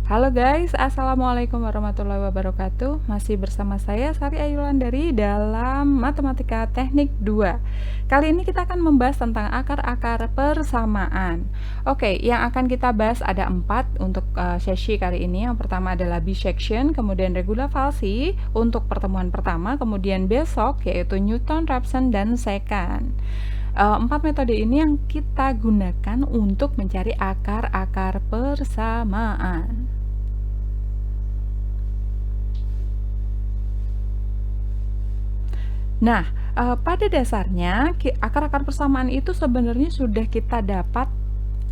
Halo guys, Assalamualaikum warahmatullahi wabarakatuh. Masih bersama saya Sari Ayulandari dalam Matematika Teknik 2. Kali ini kita akan membahas tentang akar-akar persamaan. Oke, yang akan kita bahas ada 4 untuk sesi kali ini. Yang pertama adalah bisection, kemudian regula falsi untuk pertemuan pertama, kemudian besok yaitu Newton, Raphson, dan secant. 4 metode ini yang kita gunakan untuk mencari akar-akar persamaan. Nah, pada dasarnya akar-akar persamaan itu sebenarnya sudah kita dapat,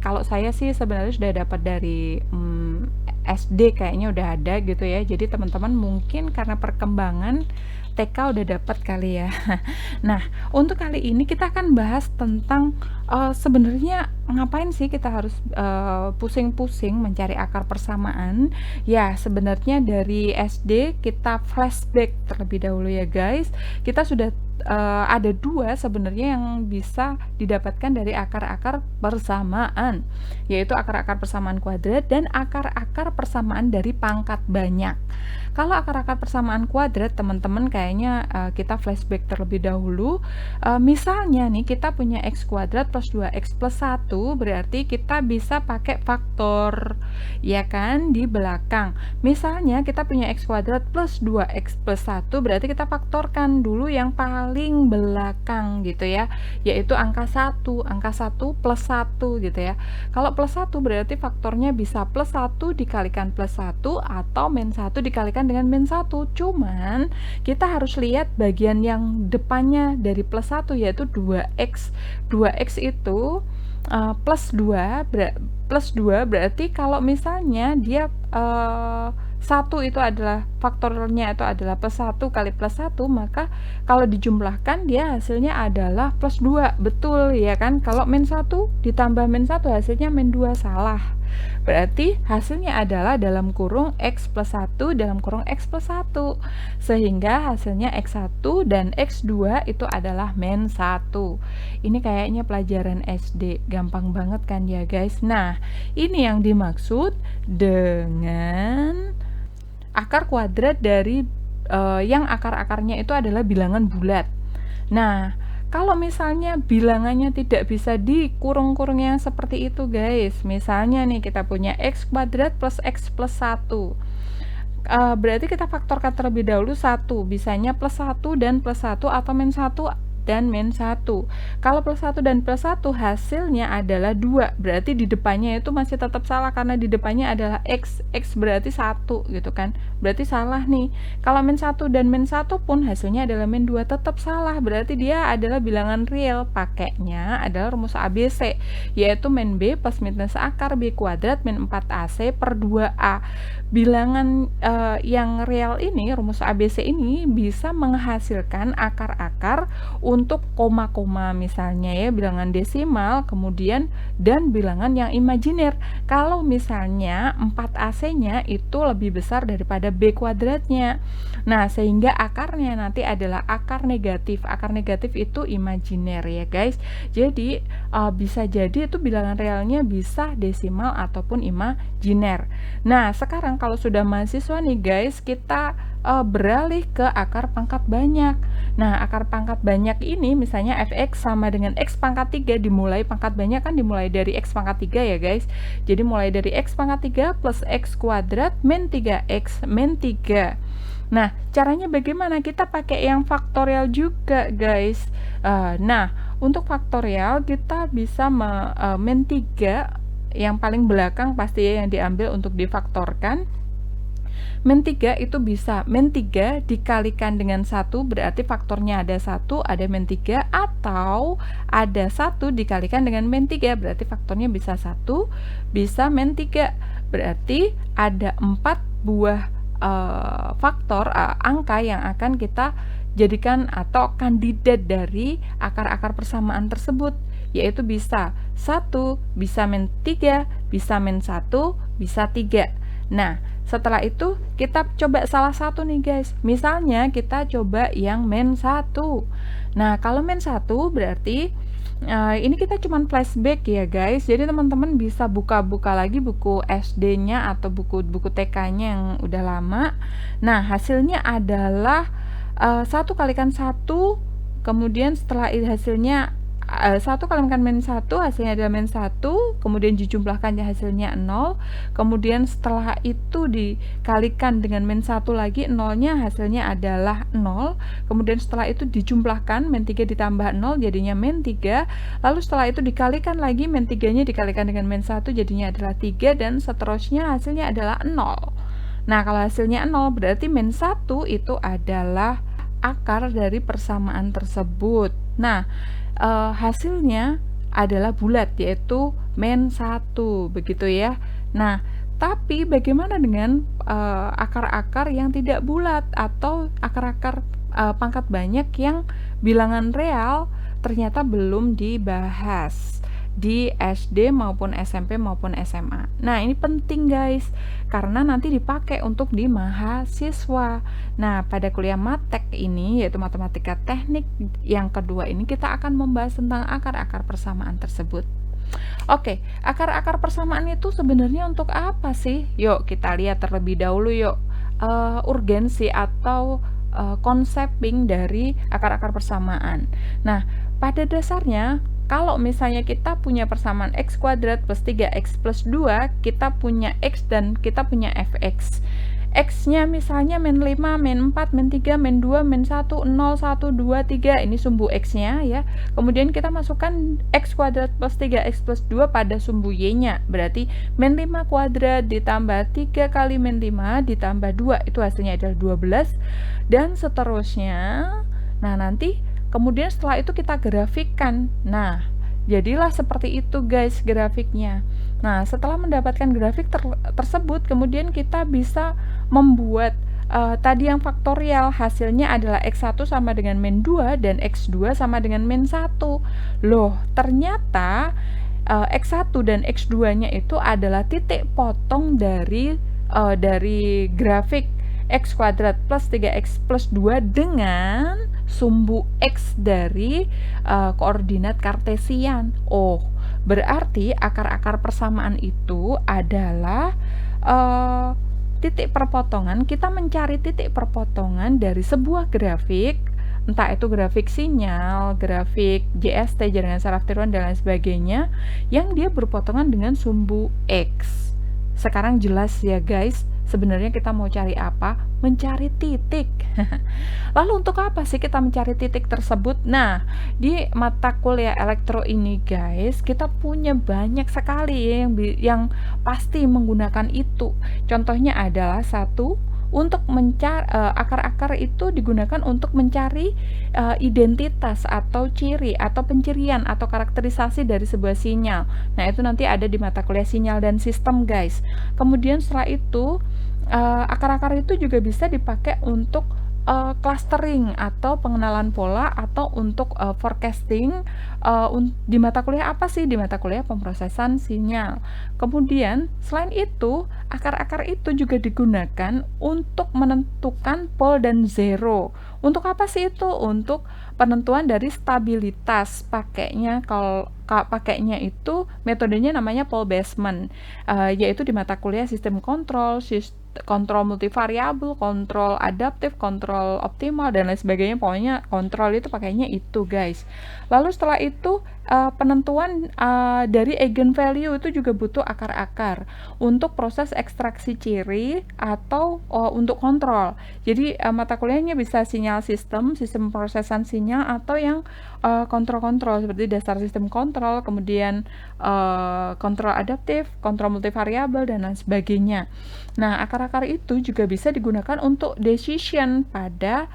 kalau saya sih sebenarnya sudah dapat dari SD kayaknya udah ada gitu ya. Jadi teman-teman mungkin karena perkembangan TK udah dapat kali ya. Nah, untuk kali ini kita akan bahas tentang sebenarnya ngapain sih kita harus pusing-pusing mencari akar persamaan. Ya, sebenarnya dari SD kita flashback terlebih dahulu ya guys. Kita sudah ada 2 sebenarnya yang bisa didapatkan dari akar-akar persamaan, yaitu akar-akar persamaan kuadrat dan akar-akar persamaan dari pangkat banyak. Kalau akar-akar persamaan kuadrat, teman-teman kayaknya kita flashback terlebih dahulu. Misalnya nih kita punya x kuadrat plus 2x plus 1, berarti kita bisa pakai faktor, ya kan, di belakang. Misalnya kita punya x kuadrat plus 2x plus 1, berarti kita faktorkan dulu yang paling belakang gitu ya, yaitu angka 1 plus 1 gitu ya. Kalau plus 1 berarti faktornya bisa plus 1 dikalikan plus 1 atau min 1 dikalikan dengan min 1. Cuman kita harus lihat bagian yang depannya dari plus 1 yaitu 2x. 2x itu plus 2 berarti kalau misalnya dia 1 itu adalah faktornya itu adalah plus 1 kali plus 1, maka kalau dijumlahkan dia hasilnya adalah plus 2. Betul ya kan? Kalau min 1 ditambah min 1 hasilnya min 2, salah. Berarti hasilnya adalah dalam kurung x plus 1 dalam kurung x plus 1. Sehingga hasilnya x1 dan x2 itu adalah min 1. Ini kayaknya pelajaran SD. Gampang banget kan ya guys? Nah, ini yang dimaksud dengan akar kuadrat dari yang akar-akarnya itu adalah bilangan bulat. Nah, kalau misalnya bilangannya tidak bisa dikurung-kurung yang seperti itu guys, misalnya nih kita punya x kuadrat plus x plus 1, berarti kita faktorkan terlebih dahulu 1, bisanya plus 1 dan plus 1 atau min 1 dan min 1. Kalau plus 1 dan plus 1 hasilnya adalah 2, berarti di depannya itu masih tetap salah karena di depannya adalah x berarti 1 gitu kan, berarti salah nih. Kalau min 1 dan min 1 pun hasilnya adalah min 2, tetap salah, berarti dia adalah bilangan real. Pakainya adalah rumus ABC, yaitu min B plus minus akar B kuadrat min 4AC per 2A. Bilangan yang real ini, rumus ABC ini bisa menghasilkan akar-akar untuk koma-koma misalnya ya, bilangan desimal, kemudian dan bilangan yang imajiner. Kalau misalnya 4AC-nya itu lebih besar daripada B kuadratnya. Nah, sehingga akarnya nanti adalah akar negatif. Akar negatif itu imajiner ya guys. Jadi bisa jadi itu bilangan realnya bisa desimal ataupun imajiner. Nah, sekarang kalau sudah mahasiswa nih guys, kita beralih ke akar pangkat banyak. Nah, akar pangkat banyak ini misalnya fx sama dengan x pangkat 3, dimulai pangkat banyak kan dimulai dari x pangkat 3 ya guys. Jadi mulai dari x pangkat 3 plus x kuadrat min 3x min 3. Nah, caranya bagaimana? Kita pakai yang faktorial juga guys. Nah, untuk faktorial kita bisa min 3 yang paling belakang pasti ya yang diambil untuk difaktorkan. Min 3 itu bisa min 3 dikalikan dengan 1, berarti faktornya ada 1, ada min 3, atau ada 1 dikalikan dengan min 3, berarti faktornya bisa 1, bisa min 3. Berarti ada 4 buah faktor angka yang akan kita jadikan atau kandidat dari akar-akar persamaan tersebut, yaitu bisa 1, bisa min 3, bisa min 1, bisa 3. Nah, setelah itu kita coba salah satu nih guys. Misalnya kita coba yang min 1. Nah, kalau min 1 berarti Ini kita cuman flashback ya guys, jadi teman-teman bisa buka-buka lagi buku SD-nya atau buku-buku TK-nya yang udah lama. Nah, hasilnya adalah 1 kalikan 1, kemudian setelah hasilnya 1 kalikan min 1, hasilnya adalah min 1, kemudian dijumlahkan hasilnya 0, kemudian setelah itu dikalikan dengan min 1 lagi, nolnya hasilnya adalah 0, kemudian setelah itu dijumlahkan, min 3 ditambah 0 jadinya min 3, lalu setelah itu dikalikan lagi, min 3-nya dikalikan dengan min 1 jadinya adalah 3, dan seterusnya hasilnya adalah 0. Nah, kalau hasilnya 0 berarti min 1 itu adalah akar dari persamaan tersebut. Nah, hasilnya adalah bulat, yaitu min 1, begitu ya. Nah, tapi bagaimana dengan akar-akar yang tidak bulat atau akar-akar pangkat banyak yang bilangan real ternyata belum dibahas di SD maupun SMP maupun SMA. Nah, ini penting guys, karena nanti dipakai untuk di mahasiswa. Nah, pada kuliah matek ini, yaitu matematika teknik yang kedua ini, kita akan membahas tentang akar-akar persamaan tersebut. Oke, akar-akar persamaan itu sebenarnya untuk apa sih? Yuk kita lihat terlebih dahulu yuk, urgensi atau konseping dari akar-akar persamaan. Nah, pada dasarnya kalau misalnya kita punya persamaan x kuadrat plus 3x plus 2, kita punya x dan kita punya fx. X-nya misalnya min 5, min 4, min 3, min 2, min 1, 0, 1, 2, 3, ini sumbu X-nya ya. Kemudian kita masukkan X kuadrat plus 3X plus 2 pada sumbu Y-nya. Berarti min 5 kuadrat ditambah 3 kali min 5 ditambah 2, itu hasilnya adalah 12. Dan seterusnya, nah nanti kemudian setelah itu kita grafikkan. Nah, jadilah seperti itu guys grafiknya. Nah, setelah mendapatkan grafik tersebut, kemudian kita bisa membuat tadi yang faktorial, hasilnya adalah X1 sama dengan min 2 dan X2 sama dengan min 1. Loh, ternyata X1 dan X2-nya itu adalah titik potong dari grafik X kuadrat plus 3X plus 2 dengan sumbu X dari koordinat kartesian. Oh, berarti akar-akar persamaan itu adalah titik perpotongan. Kita mencari titik perpotongan dari sebuah grafik, entah itu grafik sinyal, grafik JST, jaringan saraf tiruan, dan lain sebagainya, yang dia berpotongan dengan sumbu X. Sekarang jelas ya guys, sebenarnya kita mau cari apa? Mencari titik. Lalu untuk apa sih kita mencari titik tersebut? Nah, di mata kuliah elektro ini guys, kita punya banyak sekali yang pasti menggunakan itu. Contohnya adalah satu, untuk mencari akar-akar itu digunakan untuk mencari identitas atau ciri atau pencirian atau karakterisasi dari sebuah sinyal. Nah, itu nanti ada di mata kuliah sinyal dan sistem guys. Kemudian setelah itu akar-akar itu juga bisa dipakai untuk clustering atau pengenalan pola atau untuk forecasting. Di mata kuliah apa sih? Di mata kuliah pemrosesan sinyal. Kemudian selain itu, akar-akar itu juga digunakan untuk menentukan pole dan zero. Untuk apa sih itu? Untuk penentuan dari stabilitas. Pakainya itu metodenya namanya pole basement, yaitu di mata kuliah sistem kontrol, kontrol multivariabel, kontrol adaptif, kontrol optimal, dan lain sebagainya. Pokoknya kontrol itu pakainya itu guys. Lalu setelah itu penentuan dari eigenvalue itu juga butuh akar-akar untuk proses ekstraksi ciri atau untuk kontrol. Jadi mata kuliahnya bisa sinyal sistem prosesan sinyal, atau yang kontrol-kontrol seperti dasar sistem kontrol, kemudian kontrol adaptif, kontrol multivariabel, dan lain sebagainya. Nah, akar-akar itu juga bisa digunakan untuk decision pada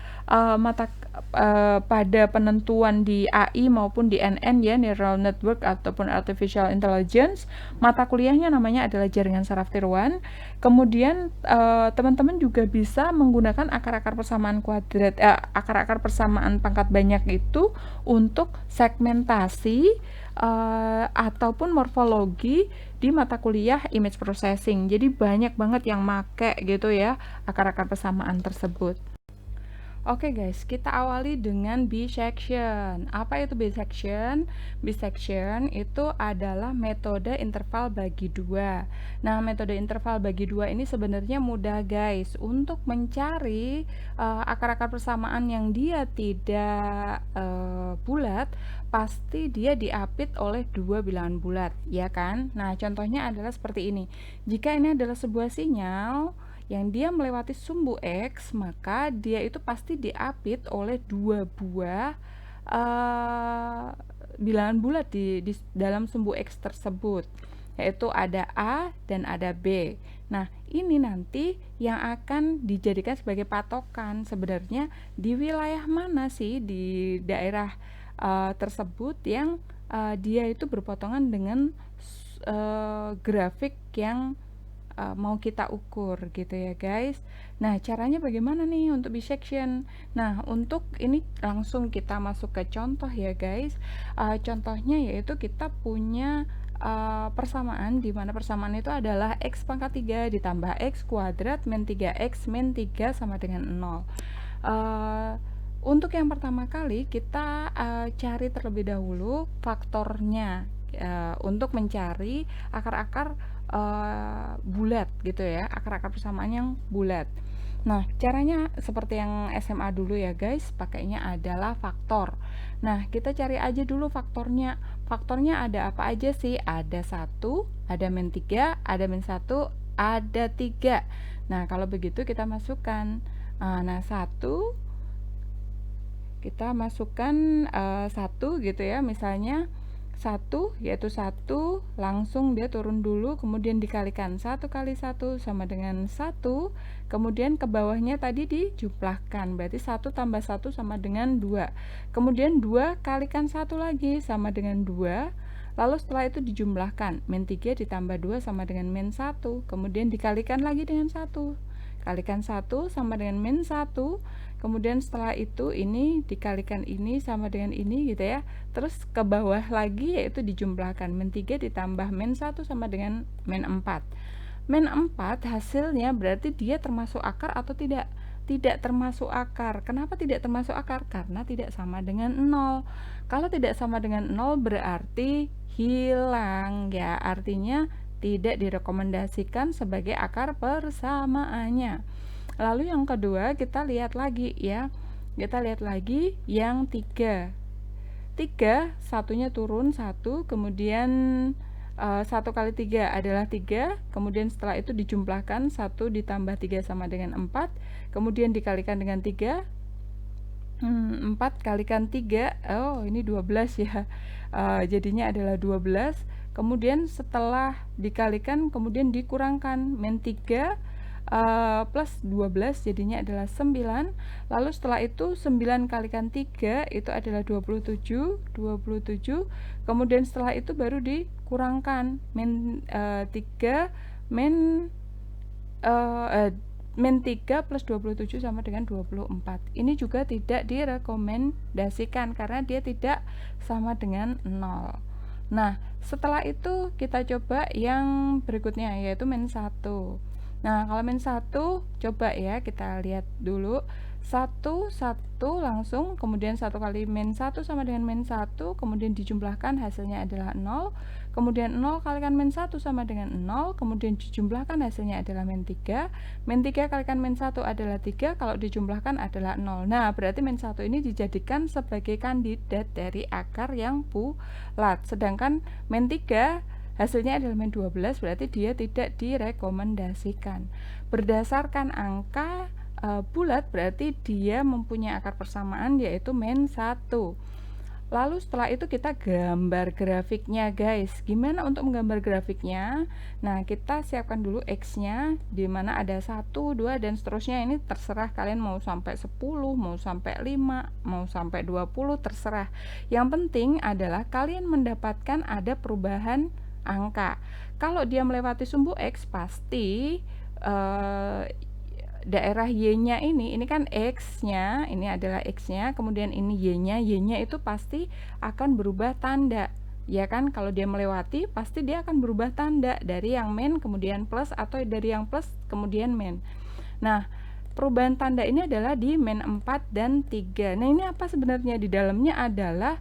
pada penentuan di AI maupun di NN ya, neural network ataupun artificial intelligence. Mata kuliahnya namanya adalah jaringan saraf tiruan. Kemudian teman-teman juga bisa menggunakan akar-akar persamaan kuadrat, akar-akar persamaan pangkat banyak itu untuk segmentasi ataupun morfologi di mata kuliah image processing. Jadi banyak banget yang make gitu ya akar-akar persamaan tersebut. Oke guys, kita awali dengan bisection. Apa itu bisection? Bisection itu adalah metode interval bagi dua. Nah, metode interval bagi dua ini sebenarnya mudah guys untuk mencari akar-akar persamaan yang dia tidak bulat, pasti dia diapit oleh dua bilangan bulat, ya kan? Nah, contohnya adalah seperti ini. Jika ini adalah sebuah sinyal yang dia melewati sumbu X, maka dia itu pasti diapit oleh dua buah bilangan bulat di dalam sumbu X tersebut, yaitu ada A dan ada B. Nah, ini nanti yang akan dijadikan sebagai patokan sebenarnya di wilayah mana sih di daerah tersebut yang dia itu berpotongan dengan grafik yang mau kita ukur gitu ya guys. Nah, caranya bagaimana nih untuk bisection? Nah, untuk ini langsung kita masuk ke contoh ya guys. Contohnya yaitu kita punya persamaan, di mana persamaan itu adalah x pangkat 3 ditambah x kuadrat min 3x min 3 sama dengan 0. Untuk yang pertama kali kita cari terlebih dahulu faktornya untuk mencari akar-akar bulat gitu ya, akar-akar persamaan yang bulat. Nah, caranya seperti yang SMA dulu ya guys, pakainya adalah faktor. Nah, kita cari aja dulu faktornya. Faktornya ada apa aja sih? Ada 1, ada min 3, ada min 1, ada 3. Nah, kalau begitu kita masukkan. Nah, 1 kita masukkan 1 gitu ya, misalnya 1 yaitu 1, langsung dia turun dulu, kemudian dikalikan 1 kali 1 sama dengan 1, kemudian ke bawahnya tadi dijumlahkan, berarti 1 tambah 1 sama dengan 2, kemudian 2 kalikan 1 lagi sama dengan 2, lalu setelah itu dijumlahkan, min 3 ditambah 2 sama dengan min 1, kemudian dikalikan lagi dengan 1, kalikan 1 sama dengan min 1, kemudian setelah itu ini dikalikan ini sama dengan ini gitu ya, terus ke bawah lagi yaitu dijumlahkan, min 3 ditambah min 1 sama dengan min 4. Min 4 hasilnya berarti dia termasuk akar atau tidak? Tidak termasuk akar. Kenapa tidak termasuk akar? Karena tidak sama dengan 0. Kalau tidak sama dengan 0 berarti hilang ya, artinya tidak direkomendasikan sebagai akar persamaannya. Lalu yang kedua kita lihat lagi ya, kita lihat lagi yang 3, satunya turun 1, kemudian 1 kali 3 adalah 3, kemudian setelah itu dijumlahkan 1 ditambah 3 sama dengan 4, kemudian dikalikan dengan 3, 4 kalikan 3, oh ini 12 ya, jadinya adalah 12, kemudian setelah dikalikan kemudian dikurangkan, min 3 plus 12 jadinya adalah 9, lalu setelah itu 9 kalikan 3 itu adalah 27, kemudian setelah itu baru dikurangkan, min 3 min 3 plus 27 sama dengan 24. Ini juga tidak direkomendasikan karena dia tidak sama dengan 0. Nah, setelah itu kita coba yang berikutnya yaitu min 1. Nah, kalau min 1 coba ya kita lihat dulu, 1 langsung, kemudian 1 kali min 1 sama dengan min 1, kemudian dijumlahkan hasilnya adalah 0, kemudian 0 kalikan min 1 sama dengan 0, kemudian dijumlahkan hasilnya adalah min 3 kalikan min 1 adalah 3, kalau dijumlahkan adalah 0. Nah, berarti min 1 ini dijadikan sebagai kandidat dari akar yang bulat, sedangkan min 3 hasilnya adalah min 12, berarti dia tidak direkomendasikan. Berdasarkan angka bulat berarti dia mempunyai akar persamaan yaitu min 1. Lalu setelah itu kita gambar grafiknya guys. Gimana untuk menggambar grafiknya? Nah, kita siapkan dulu X-nya, di mana ada 1, 2, dan seterusnya. Ini terserah kalian mau sampai 10, mau sampai 5, mau sampai 20, terserah. Yang penting adalah kalian mendapatkan ada perubahan angka. Kalau dia melewati sumbu X pasti daerah Y-nya ini kan X-nya, ini adalah X-nya, kemudian ini Y-nya itu pasti akan berubah tanda. Ya kan, kalau dia melewati pasti dia akan berubah tanda dari yang min kemudian plus atau dari yang plus kemudian min. Nah, perubahan tanda ini adalah di min 4 dan 3. Nah, ini apa sebenarnya? Di dalamnya adalah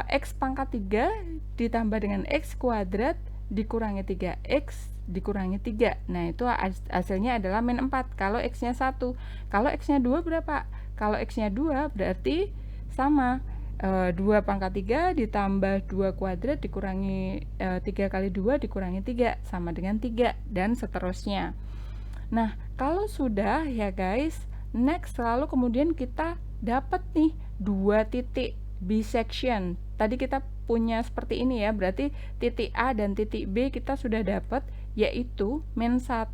X pangkat 3 ditambah dengan X kuadrat dikurangi 3X dikurangi 3. Nah, itu hasilnya adalah min 4 kalau X-nya 1. Kalau X-nya 2 berapa? Kalau X-nya 2 berarti sama 2 pangkat 3 ditambah 2 kuadrat dikurangi 3 kali 2 dikurangi 3 sama dengan 3 dan seterusnya. Nah, kalau sudah ya guys, next lalu kemudian kita dapat nih 2 titik bisection. Tadi kita punya seperti ini ya, berarti titik A dan titik B kita sudah dapat, yaitu min 1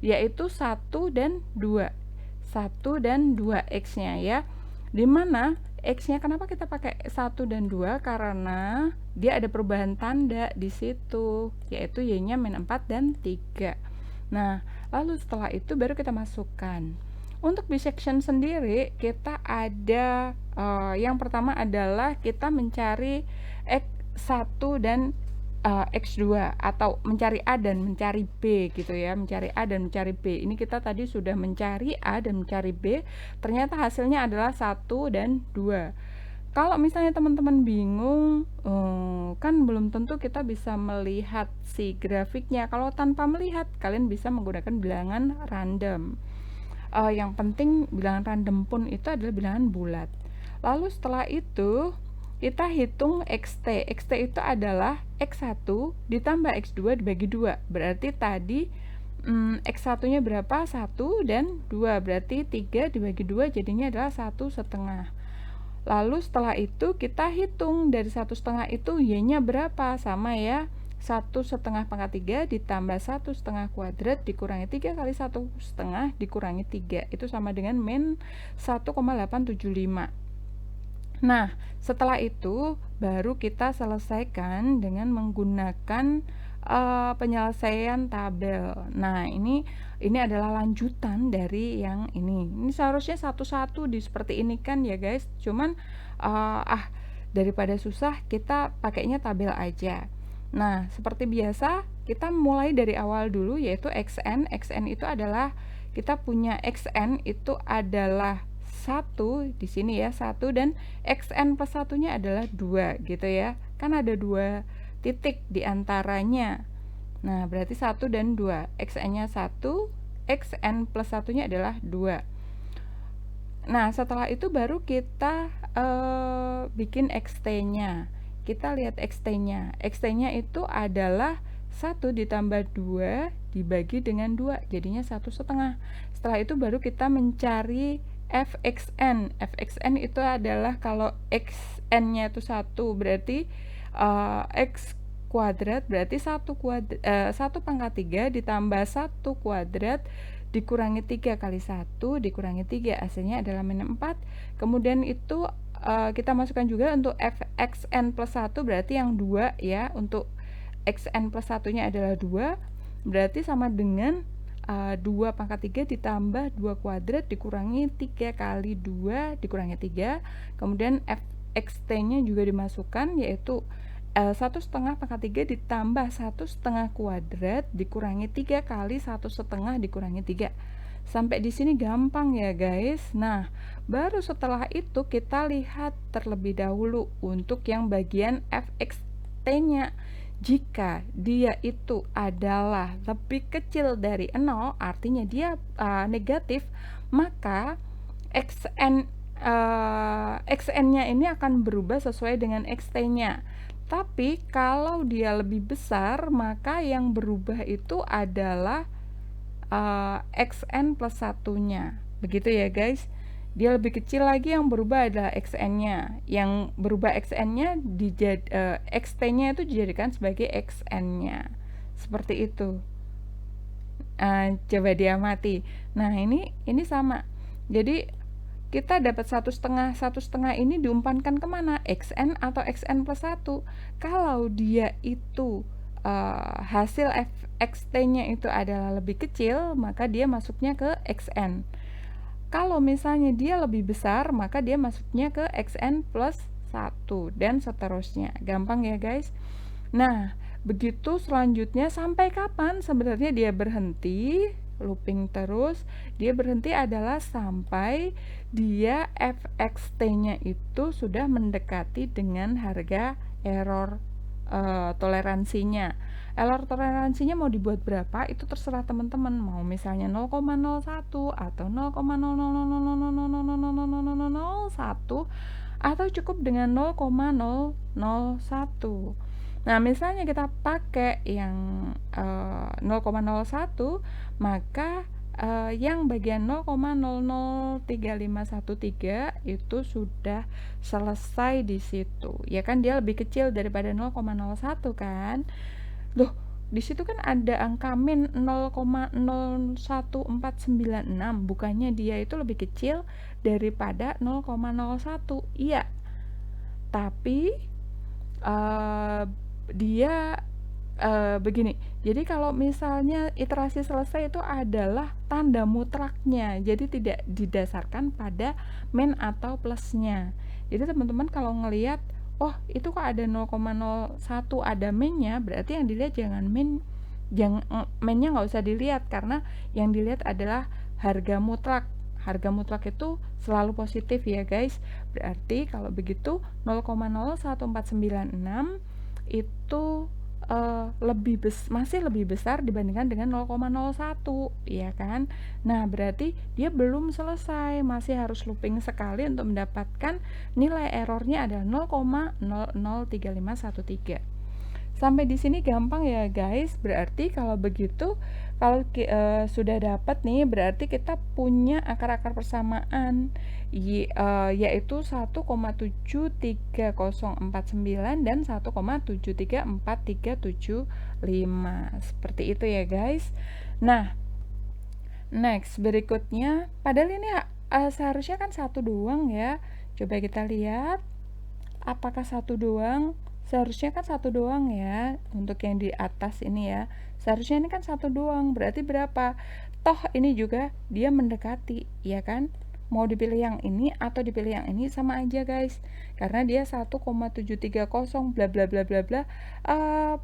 yaitu 1 dan 2. 1 dan 2 X-nya ya. Dimana X-nya kenapa kita pakai 1 dan 2? Karena dia ada perubahan tanda di situ, yaitu Y-nya min 4 dan 3. Nah, lalu setelah itu baru kita masukkan. Untuk bisection sendiri, kita ada yang pertama adalah kita mencari X1 dan X2, atau mencari A dan mencari B gitu ya, mencari A dan mencari B. Ini kita tadi sudah mencari A dan mencari B, ternyata hasilnya adalah 1 dan 2. Kalau misalnya teman-teman bingung, kan belum tentu kita bisa melihat si grafiknya. Kalau tanpa melihat, kalian bisa menggunakan bilangan random. Yang penting bilangan random pun itu adalah bilangan bulat. Lalu setelah itu, kita hitung XT. XT itu adalah X1 ditambah X2 dibagi 2. Berarti tadi X1-nya berapa? 1 dan 2. Berarti 3 dibagi 2 jadinya adalah 1,5. Lalu setelah itu kita hitung dari 1,5 itu Y-nya berapa? Sama ya, 1,5 pangkat 3 ditambah 1,5 kuadrat dikurangi 3 kali 1,5 dikurangi 3. Itu sama dengan min 1,875. Nah, setelah itu baru kita selesaikan dengan menggunakan penyelesaian tabel. Nah, ini adalah lanjutan dari yang ini. Ini seharusnya satu-satu di seperti ini kan ya guys. Cuman daripada susah kita pakainya tabel aja. Nah, seperti biasa kita mulai dari awal dulu, yaitu XN. XN itu adalah kita punya XN itu adalah 1 di sini ya, 1, dan XN plus 1-nya adalah 2 gitu ya. Kan ada 2 titik di antaranya. Nah, berarti 1 dan 2. XN-nya 1, XN plus 1-nya adalah 2. Nah, setelah itu baru kita bikin XT-nya. Kita lihat XT-nya. XT-nya itu adalah 1 ditambah 2 dibagi dengan 2, jadinya 1,5. Setelah itu baru kita mencari fxn. Fxn itu adalah kalau xn-nya itu 1, berarti X kuadrat berarti 1 pangkat 3 ditambah 1 kuadrat dikurangi 3 kali 1 dikurangi 3, hasilnya adalah min 4. Kemudian itu kita masukkan juga untuk fxn plus 1, berarti yang 2 ya, untuk xn plus 1-nya adalah 2, berarti sama dengan 2 pangkat 3 ditambah 2 kuadrat dikurangi 3 kali 2 dikurangi 3. Kemudian fxt-nya juga dimasukkan, yaitu 1,5 pangkat 3 ditambah 1,5 kuadrat dikurangi 3 kali 1,5 dikurangi 3. Sampai di sini gampang ya guys. Nah, baru setelah itu kita lihat terlebih dahulu untuk yang bagian fxt-nya. Jika dia itu adalah lebih kecil dari 0, artinya dia negatif, maka xn-nya ini akan berubah sesuai dengan xt-nya. Tapi kalau dia lebih besar, maka yang berubah itu adalah xn plus 1-nya. Begitu ya guys. Dia lebih kecil lagi, yang berubah adalah xn-nya. Yang berubah xn-nya xt-nya itu dijadikan sebagai xn-nya. Seperti itu. Coba diamati. Nah, ini sama. Jadi kita dapat 1,5 ini diumpankan kemana? Xn atau xn plus 1. Kalau dia itu hasil xt-nya itu adalah lebih kecil, maka dia masuknya ke xn. Kalau misalnya dia lebih besar, maka dia masuknya ke xn plus 1 dan seterusnya. Gampang ya guys. Nah, begitu selanjutnya sampai kapan sebenarnya dia berhenti? looping terus, dia berhenti adalah sampai dia fxt-nya itu sudah mendekati dengan harga error toleransinya. Error toleransinya mau dibuat berapa itu terserah teman-teman, mau misalnya 0,01 atau 0,000000001 atau cukup dengan 0,001. Nah, misalnya kita pakai yang 0,01, maka yang bagian 0,003513 itu sudah selesai di situ. Ya kan dia lebih kecil daripada 0,01 kan? Loh, di situ kan ada angka min 0,01496, bukannya dia itu lebih kecil daripada 0,01. Iya, tapi dia begini, jadi kalau misalnya iterasi selesai itu adalah tanda mutlaknya, jadi tidak didasarkan pada min atau plusnya. Jadi teman-teman kalau ngelihat, oh itu kok ada 0,01 ada minnya, berarti yang dilihat jangan minnya nggak usah dilihat, karena yang dilihat adalah harga mutlak. Harga mutlak itu selalu positif ya guys. Berarti kalau begitu 0,01496 itu masih lebih besar dibandingkan dengan 0,01 ya kan. Nah berarti dia belum selesai, masih harus looping sekali untuk mendapatkan nilai errornya adalah 0,003513. Sampai di sini gampang ya guys. Berarti kalau begitu, kalau sudah dapat nih, berarti kita punya akar-akar persamaan yaitu 1,73049 dan 1,73435. Seperti itu ya guys. Nah, next berikutnya, padahal ini seharusnya kan satu doang ya. Coba kita lihat apakah satu doang. Seharusnya kan satu doang ya, untuk yang di atas ini ya. Seharusnya ini kan satu doang, berarti berapa? Toh ini juga dia mendekati, ya kan? Mau dipilih yang ini atau dipilih yang ini sama aja guys. Karena dia 1,730 bla bla bla bla bla.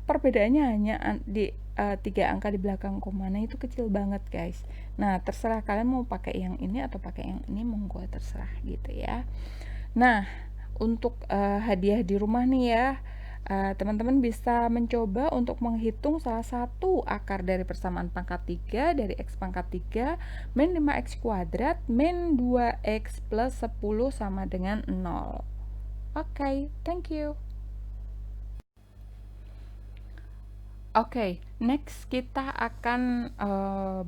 Perbedaannya hanya di 3 angka di belakang komanya, itu kecil banget guys. Nah, terserah kalian mau pakai yang ini atau pakai yang ini, monggo terserah gitu ya. Nah, untuk hadiah di rumah nih ya, teman-teman bisa mencoba untuk menghitung salah satu akar dari persamaan pangkat 3 dari x pangkat 3 min 5x kuadrat min 2x plus 10 sama dengan 0. Oke, thank you. Oke, next kita akan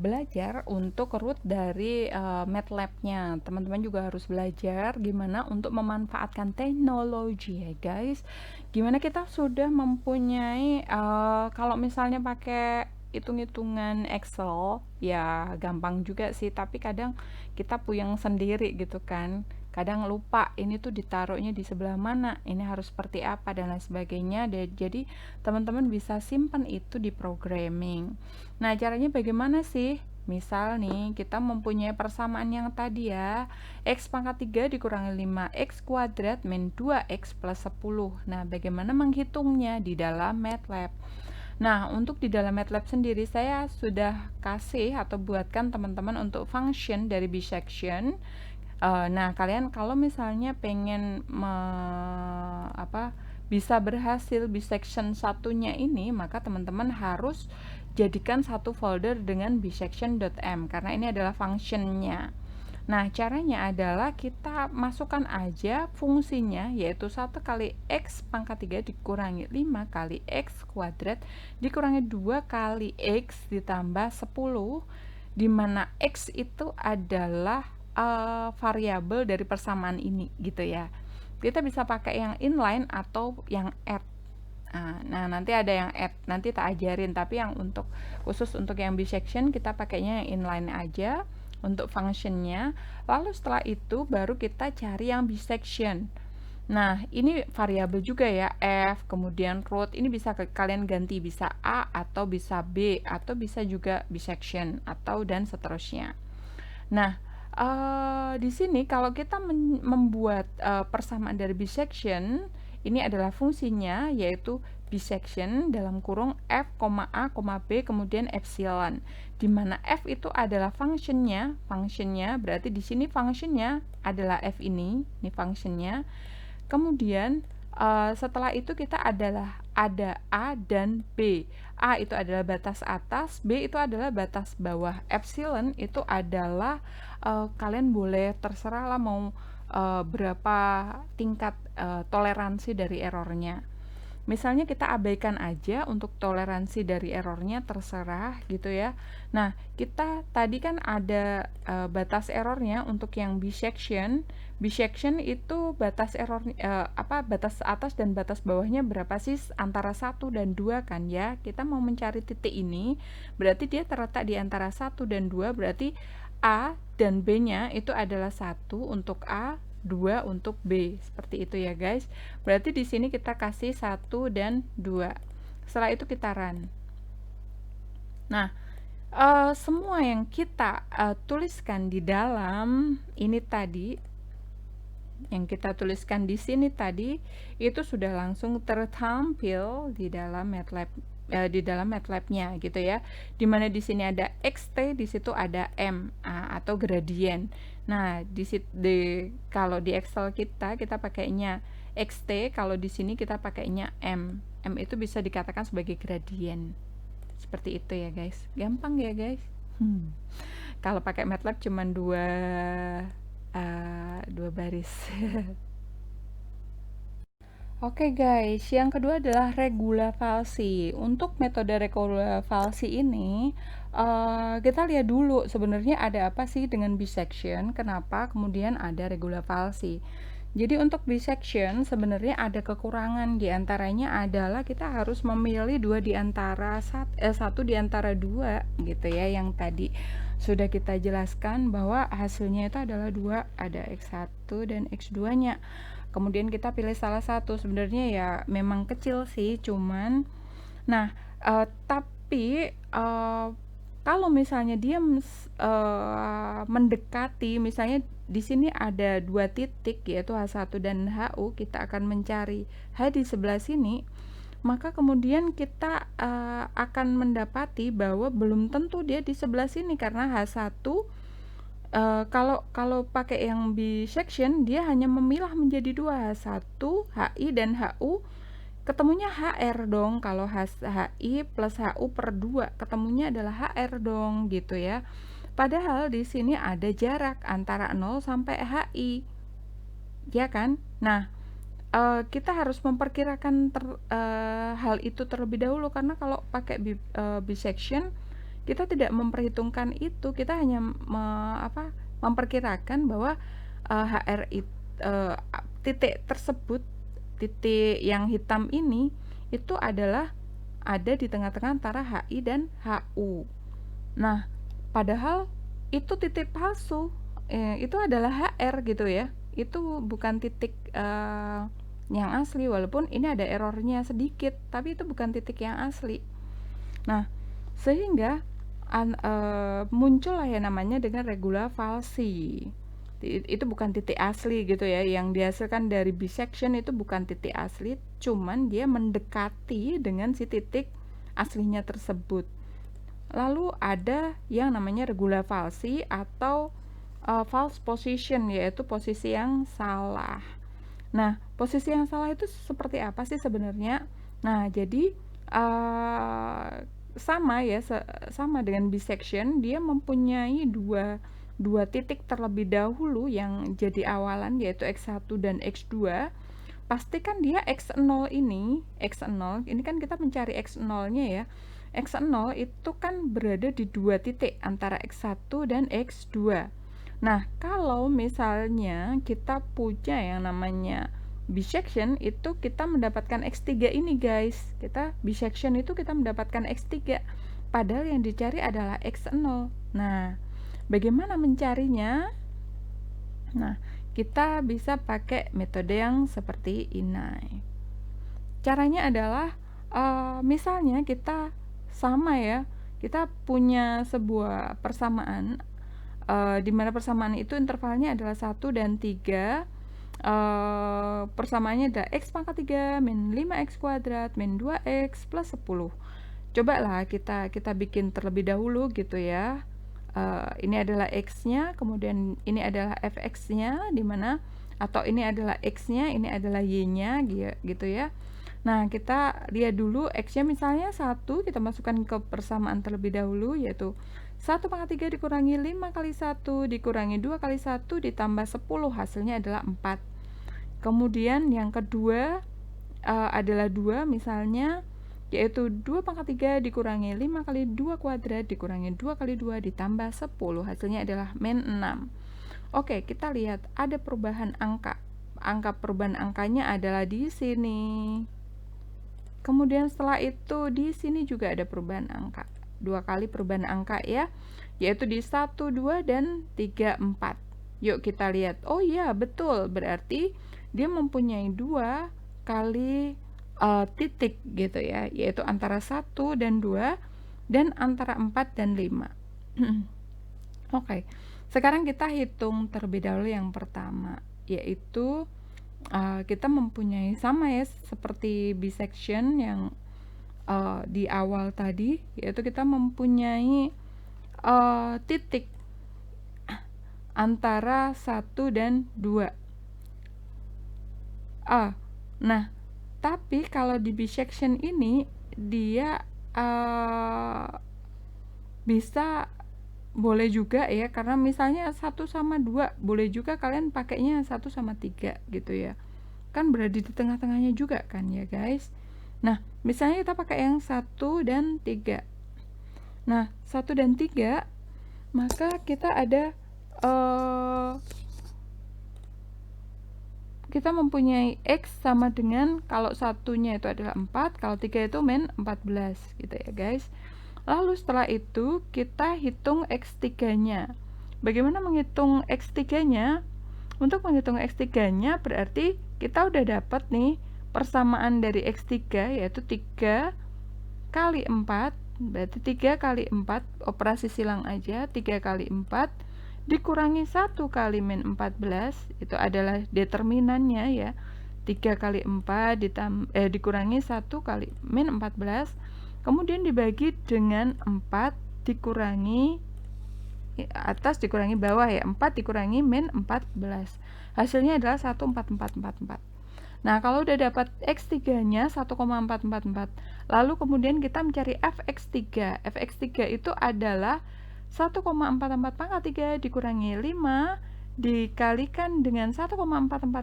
belajar untuk root dari MATLAB-nya. Teman-teman juga harus belajar gimana untuk memanfaatkan teknologi ya guys. Gimana kita sudah mempunyai kalau misalnya pakai hitung-hitungan Excel ya gampang juga sih, tapi kadang kita puyeng sendiri gitu kan. Kadang lupa ini tuh ditaruhnya di sebelah mana, ini harus seperti apa dan lain sebagainya. Jadi teman-teman bisa simpan itu di programming. Nah caranya bagaimana sih? Misal nih kita mempunyai persamaan yang tadi ya, x pangkat 3 dikurangi 5x kuadrat min 2x plus 10. Nah bagaimana menghitungnya di dalam MATLAB? Nah, untuk di dalam MATLAB sendiri saya sudah kasih atau buatkan teman-teman untuk function dari bisection. Nah, kalian kalau misalnya pengen bisa berhasil bisection satunya ini, maka teman-teman harus jadikan satu folder dengan bisection.m karena ini adalah functionnya. Nah, caranya adalah kita masukkan aja fungsinya, yaitu 1 kali x pangkat 3 dikurangi 5 kali x kuadrat dikurangi 2 kali x ditambah 10, di mana x itu adalah variabel dari persamaan ini gitu ya. Kita bisa pakai yang inline atau yang add. Nah, nanti ada yang add, nanti tak ajarin, tapi yang khusus untuk yang bisection kita pakainya yang inline aja untuk functionnya. Lalu setelah itu baru kita cari yang bisection. Nah, ini variabel juga ya, f, kemudian root, ini bisa kalian ganti, bisa a atau bisa b, atau bisa juga bisection, atau dan seterusnya. Nah, di sini kalau kita membuat persamaan dari bisection, ini adalah fungsinya, yaitu bisection dalam kurung F, A, B, kemudian epsilon. Di mana F itu adalah fungsinya berarti di sini fungsinya adalah F ini fungsinya. Kemudian setelah itu kita ada A dan B. A itu adalah batas atas, B itu adalah batas bawah. Epsilon itu adalah kalian boleh terserah lah mau berapa tingkat toleransi dari errornya. Misalnya kita abaikan aja untuk toleransi dari errornya, terserah gitu ya. Nah, kita tadi kan ada batas errornya untuk yang bisection. Bisection itu batas error batas atas dan batas bawahnya berapa sih? Antara 1 dan 2 kan ya. Kita mau mencari titik ini, berarti dia terletak di antara 1 dan 2, berarti A dan B-nya itu adalah 1 untuk A, 2 untuk B. Seperti itu ya guys. Berarti di sini kita kasih 1 dan 2. Setelah itu kita run. Nah, semua yang kita tuliskan di dalam ini tadi, yang kita tuliskan di sini tadi, itu sudah langsung tertampil di dalam MATLAB-nya gitu ya. Dimana di sini ada xt, di situ ada m atau gradien. Nah, kalau di Excel kita pakainya xt, kalau di sini kita pakainya m. M itu bisa dikatakan sebagai gradien. Seperti itu ya guys. Gampang ya guys. Kalau pakai MATLAB cuma dua baris. Oke guys, yang kedua adalah regula falsi. Untuk metode regula falsi ini, kita lihat dulu sebenarnya ada apa sih dengan bisection, kenapa kemudian ada regula falsi. Jadi untuk bisection sebenarnya ada kekurangan, diantaranya adalah kita harus memilih satu di antara dua gitu ya, yang tadi sudah kita jelaskan bahwa hasilnya itu adalah 2, ada X1 dan X2 nya. Kemudian kita pilih salah satu, sebenarnya ya memang kecil sih, cuman tapi kalau misalnya dia mendekati, misalnya di sini ada 2 titik yaitu H1 dan HU, kita akan mencari H di sebelah sini, maka kemudian kita akan mendapati bahwa belum tentu dia di sebelah sini karena H1 kalau pakai yang bisection dia hanya memilah menjadi 2, H1, HI dan HU, ketemunya HR dong. Kalau HI plus HU per 2 ketemunya adalah HR dong gitu ya. Padahal di sini ada jarak antara 0 sampai HI. Ya kan? Nah, kita harus memperkirakan hal itu terlebih dahulu, karena kalau pakai bisection kita tidak memperhitungkan itu, kita hanya memperkirakan bahwa titik tersebut, titik yang hitam ini itu adalah ada di tengah-tengah antara HI dan HU. Nah, padahal itu titik palsu, itu adalah HR gitu ya, itu bukan titik yang asli, walaupun ini ada errornya sedikit, tapi itu bukan titik yang asli. Nah, sehingga muncullah ya namanya dengan regula falsi. Itu bukan titik asli gitu ya, yang dihasilkan dari bisection itu bukan titik asli, cuman dia mendekati dengan si titik aslinya tersebut. Lalu ada yang namanya regula falsi atau false position, yaitu posisi yang salah. Nah, posisi yang salah itu seperti apa sih sebenarnya? Nah, jadi sama dengan bisection, dia mempunyai dua titik terlebih dahulu yang jadi awalan, yaitu X1 dan X2. Pastikan dia X0 ini kan kita mencari X0 nya ya. X0 itu kan berada di 2 titik antara X1 dan X2. Nah, kalau misalnya kita punya yang namanya bisection, itu kita mendapatkan X3 ini guys. Bisection itu kita mendapatkan X3, padahal yang dicari adalah X0. Nah, bagaimana mencarinya? Nah, kita bisa pakai metode yang seperti ini. Caranya adalah misalnya kita kita punya sebuah persamaan di mana persamaan itu intervalnya adalah 1 dan 3. persamaannya adalah X pangkat 3 min 5X kuadrat min 2X plus 10. Cobalah kita bikin terlebih dahulu gitu ya. Ini adalah X-nya, kemudian ini adalah fx-nya, dimana atau ini adalah X-nya, ini adalah Y-nya gitu ya. Nah, kita lihat dulu X-nya misalnya 1, kita masukkan ke persamaan terlebih dahulu, yaitu 1 pangkat 3 dikurangi 5 kali 1 dikurangi 2 kali 1 ditambah 10, hasilnya adalah 4. Kemudian yang kedua adalah 2 misalnya, yaitu 2 pangkat 3 dikurangi 5 kali 2 kuadrat dikurangi 2 kali 2 ditambah 10, hasilnya adalah min 6. Oke, kita lihat ada perubahan angka. Angka perubahan angkanya adalah di sini. Kemudian setelah itu di sini juga ada perubahan angka. 2 kali perubahan angka ya, yaitu di 1, 2, dan 3, 4. Yuk kita lihat. Oh iya, betul. Berarti dia mempunyai 2 kali titik gitu ya, yaitu antara 1 dan 2 dan antara 4 dan 5. Oke. Sekarang kita hitung terlebih dahulu yang pertama, yaitu kita mempunyai sama ya seperti bisection yang di awal tadi, yaitu kita mempunyai titik antara 1 dan 2. Nah, tapi kalau di bisection ini dia bisa boleh juga ya, karena misalnya 1 sama 2, boleh juga kalian pakainya 1 sama 3 gitu ya. Kan berada di tengah-tengahnya juga kan ya guys. Nah, misalnya kita pakai yang 1 dan 3. Nah, 1 dan 3, maka kita ada kita mempunyai X sama dengan, kalau satunya itu adalah 4, kalau 3 itu min 14 gitu ya guys. Lalu setelah itu kita hitung X3-nya. Bagaimana menghitung X3-nya? Untuk menghitung X3-nya berarti kita udah dapat nih persamaan dari X3, yaitu 3 kali 4, berarti 3 kali 4, operasi silang aja, 3 kali 4 dikurangi 1 kali min 14, itu adalah determinannya ya. 3 kali 4 dikurangi 1 kali min 14, kemudian dibagi dengan 4 dikurangi atas dikurangi bawah ya, 4 dikurangi min 14. Hasilnya adalah 14444. Nah, kalau udah dapat X3-nya 1,444, lalu kemudian kita mencari fx3. Fx3 itu adalah 1,44 pangkat 3 dikurangi 5 dikalikan dengan 1,44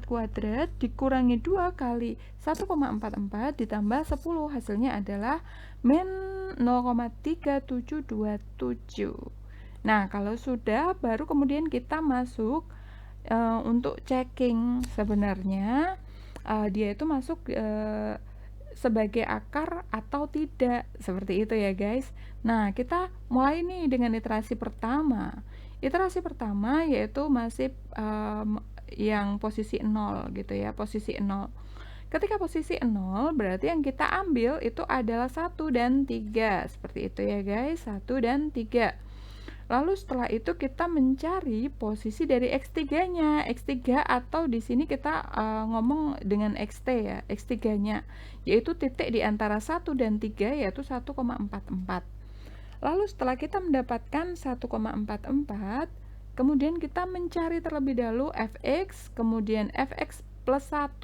kuadrat dikurangi 2 kali 1,44 ditambah 10, hasilnya adalah min 0,3727. Nah, kalau sudah, baru kemudian kita masuk untuk checking. Sebenarnya dia itu masuk sebagai akar atau tidak, seperti itu ya guys. Nah, kita mulai nih dengan iterasi pertama. Iterasi pertama yaitu masih yang posisi 0 gitu ya, posisi 0. Ketika posisi 0 berarti yang kita ambil itu adalah 1 dan 3, seperti itu ya guys, 1 dan 3. Lalu setelah itu kita mencari posisi dari X3-nya. X3 atau di sini kita ngomong dengan XT ya, X3-nya, yaitu titik di antara 1 dan 3, yaitu 1,44. Lalu setelah kita mendapatkan 1,44, kemudian kita mencari terlebih dahulu fx, kemudian fx plus 1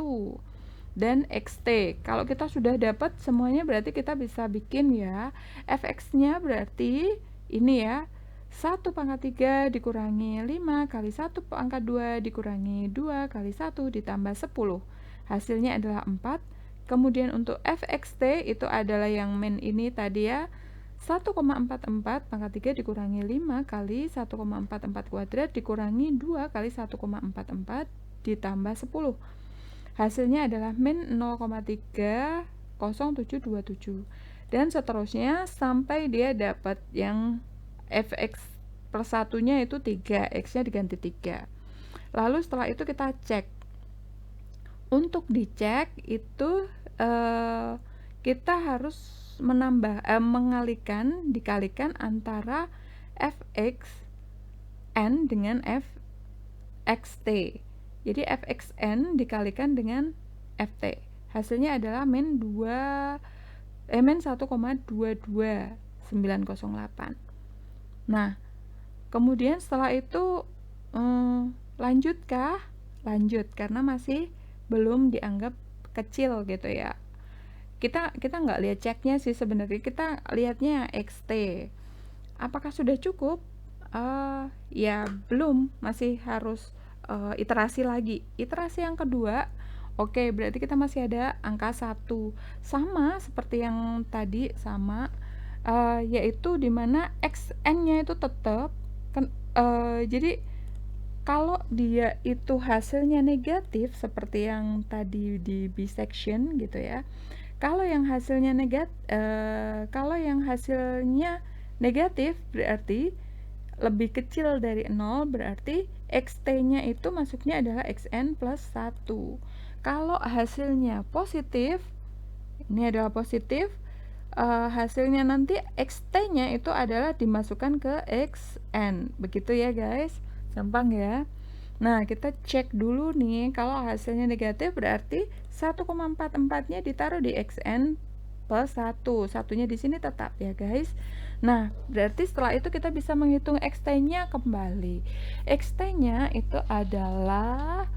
dan xt. Kalau kita sudah dapat semuanya berarti kita bisa bikin ya. Fx-nya berarti ini ya, 1 pangkat 3 dikurangi 5 kali 1 pangkat 2 dikurangi 2 kali 1 ditambah 10. Hasilnya adalah 4. Kemudian untuk fxt itu adalah yang min ini tadi ya, 1,44 pangkat 3 dikurangi 5 kali 1,44 kuadrat dikurangi 2 kali 1,44 ditambah 10. Hasilnya adalah min 0,30727. Dan seterusnya sampai dia dapat yang fx per satunya itu 3, x-nya diganti 3. Lalu setelah itu kita cek. Untuk dicek itu kita harus dikalikan antara fx n dengan fxt. Jadi fxn dikalikan dengan ft. Hasilnya adalah min 1,22908. Nah, kemudian setelah itu lanjutkah? Lanjut, karena masih belum dianggap kecil gitu ya. Kita nggak lihat ceknya sih sebenarnya, kita lihatnya xt. Apakah sudah cukup? Ya belum, masih harus iterasi lagi. Iterasi yang kedua, oke, berarti kita masih ada angka 1. Sama seperti yang tadi, sama, yaitu dimana xn-nya itu tetap, jadi kalau dia itu hasilnya negatif seperti yang tadi di bisection gitu ya. Kalau yang hasilnya negatif berarti lebih kecil dari 0, berarti xt-nya itu masuknya adalah xn plus 1. Kalau hasilnya positif, ini adalah positif, hasilnya nanti xt-nya itu adalah dimasukkan ke xn. Begitu ya guys, gampang ya. Nah, kita cek dulu nih, kalau hasilnya negatif berarti 1,44-nya ditaruh di xn plus 1. Satunya di sini tetap ya guys. Nah, berarti setelah itu kita bisa menghitung xt-nya kembali. Xt-nya itu adalah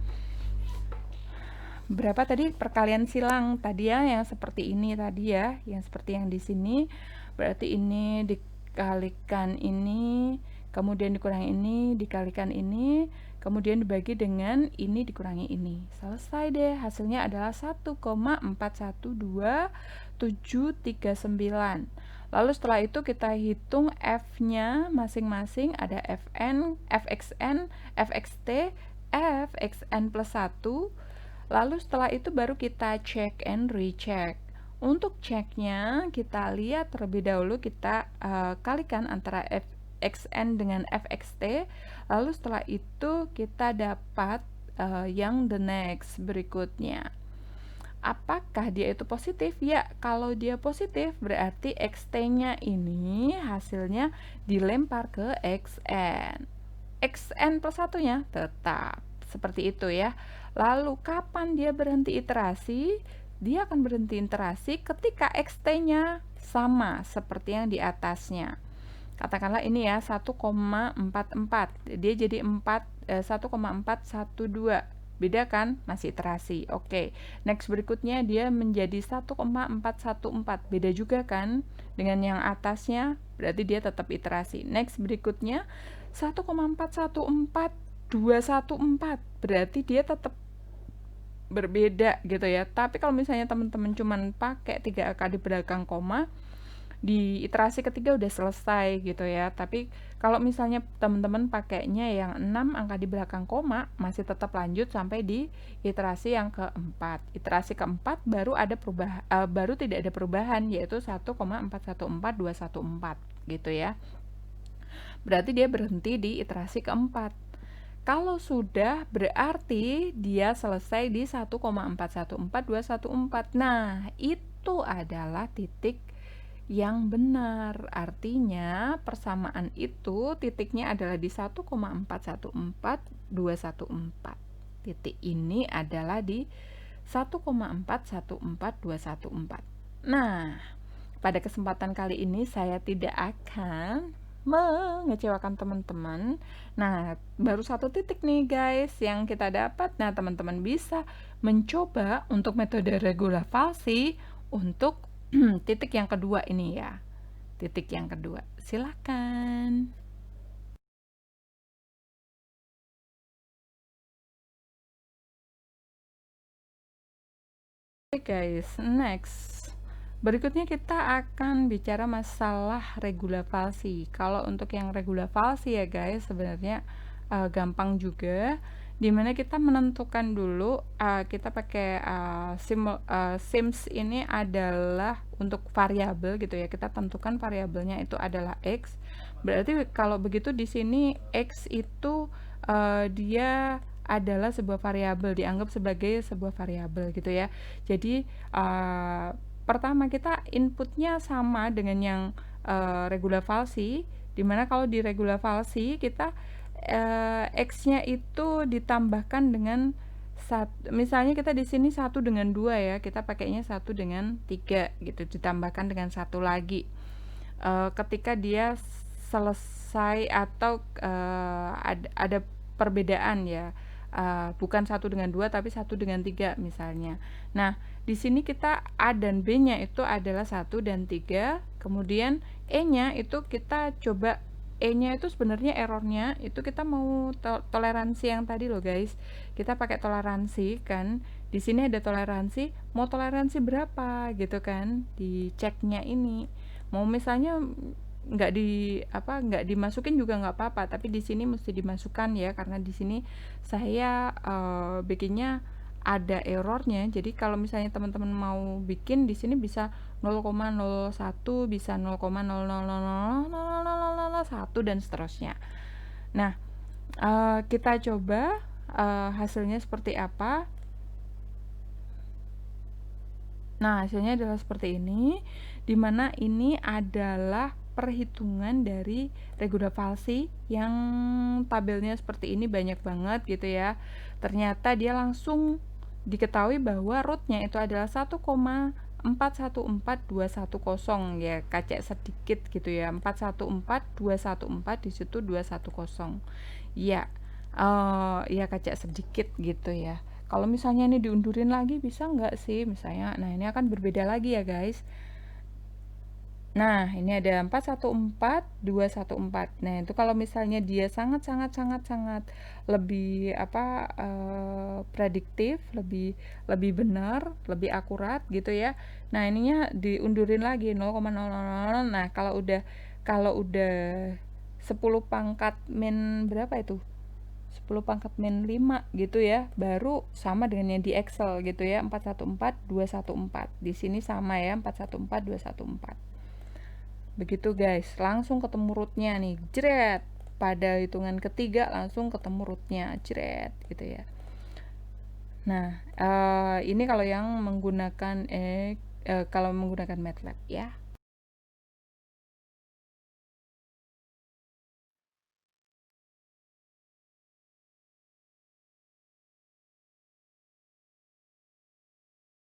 berapa tadi, perkalian silang tadi ya, yang seperti ini tadi ya, yang seperti yang di sini. Berarti ini dikalikan ini, kemudian dikurangi ini, dikalikan ini, kemudian dibagi dengan ini dikurangi ini. Selesai deh, hasilnya adalah 1,412739. Lalu setelah itu kita hitung f-nya masing-masing, ada fn, fxn, fxt, fxn plus 1. Lalu setelah itu baru kita check and recheck. Untuk ceknya kita lihat terlebih dahulu, kita kalikan antara fxn dengan fxt. Lalu setelah itu kita dapat yang the next berikutnya. Apakah dia itu positif? Ya, kalau dia positif berarti xt-nya ini hasilnya dilempar ke xn. xn plus satunya tetap seperti itu ya. Lalu kapan dia berhenti iterasi? Dia akan berhenti iterasi ketika xt-nya sama seperti yang di atasnya. Katakanlah ini ya 1,44. Dia jadi 1,412. Beda kan? Masih iterasi. Oke. Next berikutnya dia menjadi 1,414. Beda juga kan dengan yang atasnya? Berarti dia tetap iterasi. Next berikutnya 1,414 berarti dia tetap berbeda gitu ya. Tapi kalau misalnya teman-teman cuman pakai 3 angka di belakang koma, di iterasi ketiga udah selesai gitu ya. Tapi kalau misalnya teman-teman pakainya yang 6 angka di belakang koma, masih tetap lanjut sampai di iterasi yang keempat. Iterasi keempat baru ada perubahan, baru tidak ada perubahan, yaitu 1,414214 gitu ya. Berarti dia berhenti di iterasi keempat. Kalau sudah, berarti dia selesai di 1,414214. Nah, itu adalah titik yang benar. Artinya, persamaan itu titiknya adalah di 1,414214. Titik ini adalah di 1,414214. Nah, pada kesempatan kali ini saya tidak akan mengecewakan teman-teman. Nah, baru satu titik nih guys yang kita dapat. Nah, teman-teman bisa mencoba untuk metode regulavasi untuk titik yang kedua ini ya. Titik yang kedua. Silakan. Oke guys, next. Berikutnya kita akan bicara masalah regulavasi. Kalau untuk yang regulavasi ya guys, sebenarnya gampang juga. Dimana kita menentukan dulu, kita pakai sims ini adalah untuk variabel gitu ya. Kita tentukan variabelnya itu adalah x. Berarti kalau begitu di sini x itu dia adalah sebuah variabel, dianggap sebagai sebuah variabel gitu ya. Jadi pertama kita inputnya sama dengan yang regulavasi, dimana kalau di regulavasi kita X-nya itu ditambahkan dengan misalnya kita di sini 1 dengan 2 ya, kita pakainya 1 dengan 3 gitu, ditambahkan dengan 1 lagi. Ketika dia selesai atau ada perbedaan ya, bukan 1 dengan 2 tapi 1 dengan 3 misalnya. Nah, di sini kita A dan B-nya itu adalah 1 dan 3, kemudian E-nya itu kita coba, E-nya itu sebenarnya errornya itu kita mau toleransi yang tadi loh guys. Kita pakai toleransi kan. Di sini ada toleransi, mau toleransi berapa gitu kan di ceknya ini. Mau misalnya nggak dimasukin juga nggak apa-apa, tapi di sini mesti dimasukkan ya, karena di sini saya bikinnya ada errornya. Jadi kalau misalnya teman-teman mau bikin di sini bisa 0,01, bisa 0,000001 dan seterusnya. Nah, kita coba hasilnya seperti apa. Nah, hasilnya adalah seperti ini, dimana ini adalah perhitungan dari Regula Falsi yang tabelnya seperti ini, banyak banget gitu ya. Ternyata dia langsung diketahui bahwa rootnya itu adalah 1,414210 ya, kacek sedikit gitu ya, 414214 di situ 210 ya. Ya kacek sedikit gitu ya. Kalau misalnya ini diundurin lagi bisa nggak sih misalnya, nah ini akan berbeda lagi ya guys. Nah, ini ada 414214. Nah, itu kalau misalnya dia sangat sangat sangat sangat lebih prediktif, lebih lebih benar, lebih akurat gitu ya. Nah, ininya diundurin lagi 0,000. Nah, kalau udah 10 pangkat min berapa itu? 10 pangkat min 5 gitu ya, baru sama dengan yang di Excel gitu ya, 414214. Di sini sama ya, 414214. Begitu guys, langsung ketemu rootnya nih, jret. Pada hitungan ketiga langsung ketemu rootnya, jret gitu ya. Nah, ini kalau yang menggunakan kalau menggunakan MATLAB ya.